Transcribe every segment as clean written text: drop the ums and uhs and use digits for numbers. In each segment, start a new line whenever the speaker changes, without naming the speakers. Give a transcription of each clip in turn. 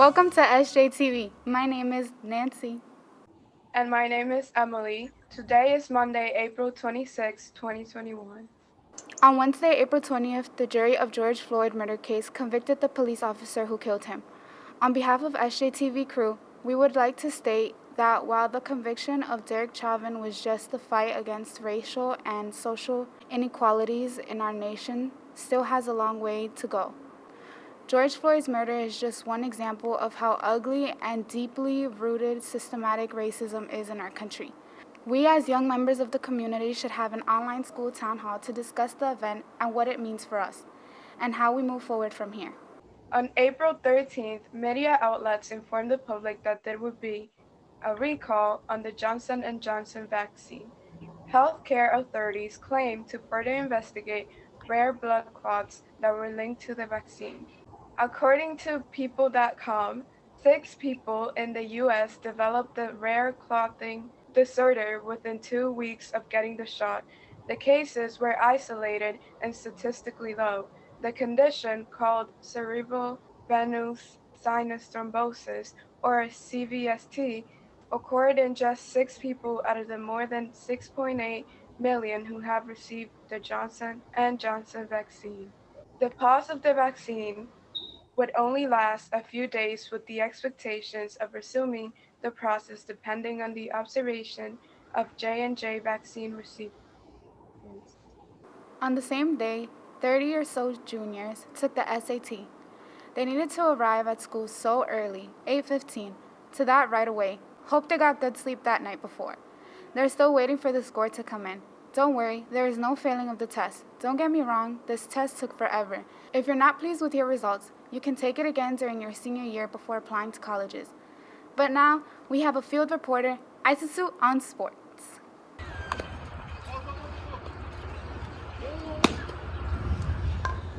Welcome to SJTV. My name is Nancy.
And my name is Emily. Today is Monday, April 26, 2021.
On Wednesday, April 20th, the jury of George Floyd murder case convicted the police officer who killed him. On behalf of SJTV crew, we would like to state that while the conviction of Derek Chauvin was just the fight against racial and social inequalities in our nation, still has a long way to go. George Floyd's murder is just one example of how ugly and deeply rooted systematic racism is in our country. We as young members of the community should have an online school town hall to discuss the event and what it means for us, and how we move forward from here.
On April 13th, media outlets informed the public that there would be a recall on the Johnson & Johnson vaccine. Healthcare authorities claimed to further investigate rare blood clots that were linked to the vaccine. According to People.com, 6 people in the U.S. developed the rare clotting disorder within 2 weeks of getting the shot. The cases were isolated and statistically low. The condition, called cerebral venous sinus thrombosis, or CVST, occurred in just 6 people out of the more than 6.8 million who have received the Johnson & Johnson vaccine. The pause of the vaccine would only last a few days, with the expectations of resuming the process depending on the observation of J&J vaccine recipients.
On the same day, 30 or so juniors took the SAT. They needed to arrive at school so early, 8:15, to that right away. Hope they got good sleep that night before. They're still waiting for the score to come in. Don't worry, there is no failing of the test. Don't get me wrong, this test took forever. If you're not pleased with your results, you can take it again during your senior year before applying to colleges. But now, we have a field reporter, Isisu, on sports.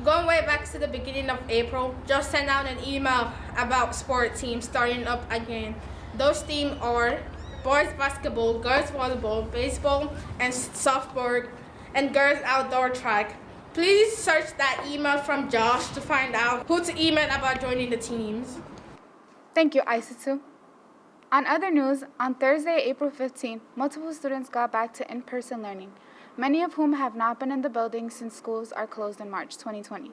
Going way back to the beginning of April, just sent out an email about sport teams starting up again. Those teams are boys basketball, girls volleyball, baseball, and softball, and girls outdoor track. Please search that email from Josh to find out who to email about joining the teams.
Thank you, Isisu. On other news, on Thursday, April 15th, multiple students got back to in-person learning, many of whom have not been in the building since schools are closed in March 2020.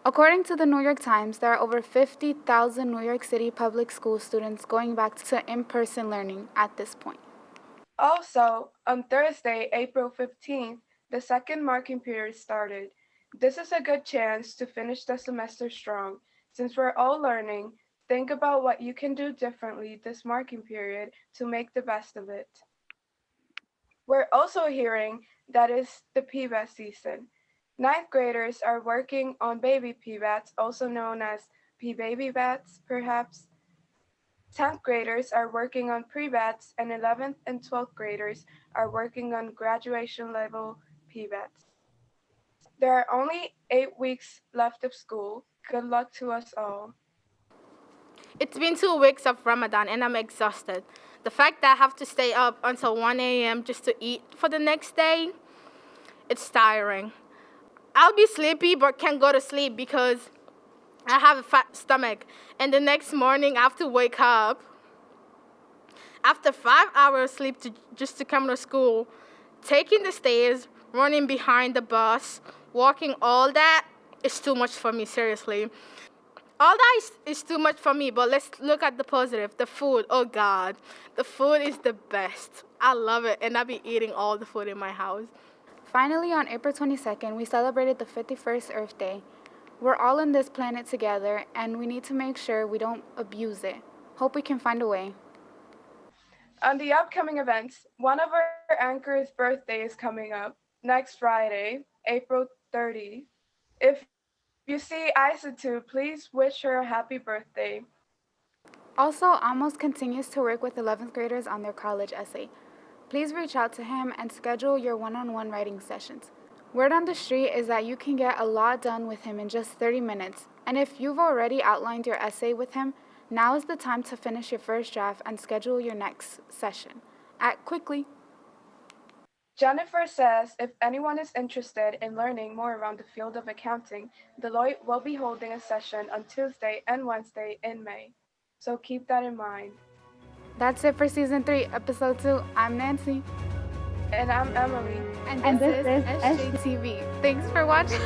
According to the New York Times, there are over 50,000 New York City public school students going back to in-person learning at this point.
Also, on Thursday, April 15th, the second marking period started. This is a good chance to finish the semester strong. Since we're all learning, think about what you can do differently this marking period to make the best of it. We're also hearing that it's the PBAT season. Ninth graders are working on baby PBATs, also known as PBABATs, perhaps. 10th graders are working on pre-BATs, and 11th and 12th graders are working on graduation level PBATs. There are only 8 weeks left of school. Good luck to us all.
It's been 2 weeks of Ramadan and I'm exhausted. The fact that I have to stay up until 1 a.m. just to eat for the next day, it's tiring. I'll be sleepy but can't go to sleep because I have a fat stomach, and the next morning I have to wake up after 5 hours sleep just to come to school, taking the stairs, running behind the bus, walking. All that is too much for me, seriously. All that is too much for me, but let's look at the positive. The food, oh God, the food is the best. I love it, and I'll be eating all the food in my house.
Finally, on April 22nd, we celebrated the 51st Earth Day. We're all in this planet together, and we need to make sure we don't abuse it. Hope we can find a way.
On the upcoming events, one of our anchors' birthday is coming up next Friday, April 30. If you see Isa2, please wish her a happy birthday.
Also, Amos continues to work with 11th graders on their college essay. Please reach out to him and schedule your one-on-one writing sessions. Word on the street is that you can get a lot done with him in just 30 minutes, and if you've already outlined your essay with him, now is the time to finish your first draft and schedule your next session. Act quickly.
Jennifer says if anyone is interested in learning more around the field of accounting, Deloitte will be holding a session on Tuesday and Wednesday in May. so keep that in mind.
That's it for Season 3, Episode 2. I'm Nancy.
And I'm Emily.
And this is SJTV. Thanks for watching.